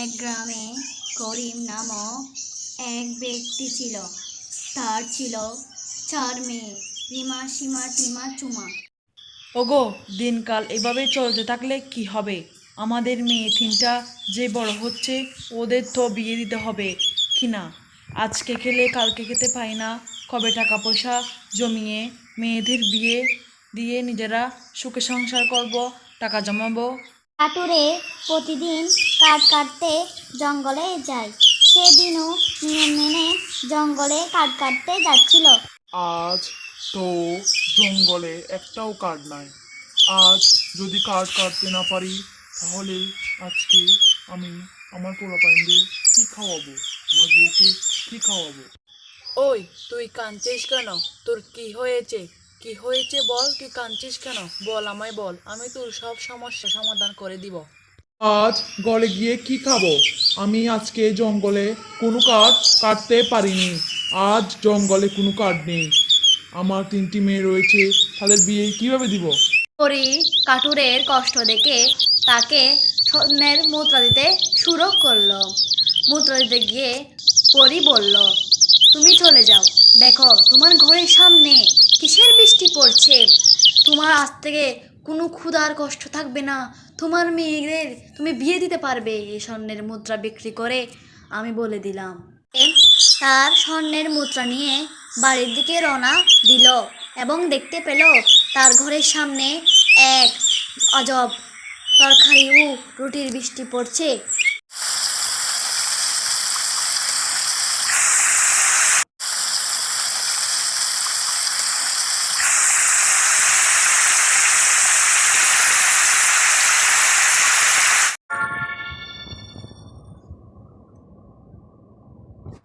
এক গ্রামে করিম নামক এক ব্যক্তি ছিল। তার ছিল 4 মেয়ে, রিমা, সীমা, টিমা, চুমা। ওগো, দিনকাল এভাবে চলতে থাকলে কি হবে? আমাদের মেয়ে তিনটা যে বড় হচ্ছে, ওদের তো বিয়ে দিতে হবে কি না? আজকে খেলে কালকে খেতে পাই না। কবে টাকা পয়সা জমিয়ে মেয়েদের বিয়ে দিয়ে নিজেরা সুখে সংসার করব, টাকা জমাবো। কাটুরে প্রতিদিন কাঠ কাটতে জঙ্গলে যায়। সেদিনও নিয়ম মেনে জঙ্গলে কাঠ কাটতে যাচ্ছিল। আজ তো জঙ্গলে একটাও কাঠ নাই। আজ যদি কাঠ কাটতে না পারি, তাহলে আজকে আমি আমার পোলাপাইনদের কি খাওয়াবো, আমার বউকে কি খাওয়াবো? ওই, তুই কাঁদছিস কেন? তোর কি হয়েছে? কি হয়েছে বল, তুই কাঁদছিস কেন? বল, আমায় বল, আমি তোর সব সমস্যা সমাধান করে দিব। আজ গলে গিয়ে কি খাবো? আমি আজকে জঙ্গলে কোনো কাঠ কাটতে পারিনি। আজ জঙ্গলে কোনো কাঠ নেই। আমার 3টি মেয়ে রয়েছে, তাদের বিয়ে কিভাবে দিব? পরি কাটুরের কষ্ট দেখে তাকে স্বর্ণের মুদ্রা দিতে শুরু করলো। মুদ্রা দিতে গিয়ে পরি বলল, তুমি চলে যাও, দেখো তোমার ঘরের সামনে কিসের বৃষ্টি পড়ছে। তোমার আজ থেকে কোনো ক্ষুধার কষ্ট থাকবে না। তোমার মেয়েদের তুমি বিয়ে দিতে পারবে এই স্বর্ণের মুদ্রা বিক্রি করে, আমি বলে দিলাম। তার স্বর্ণের মুদ্রা নিয়ে বাড়ির দিকে রওনা দিল এবং দেখতে পেল তার ঘরের সামনে এক আজব তরকারি ও রুটির বৃষ্টি পড়ছে।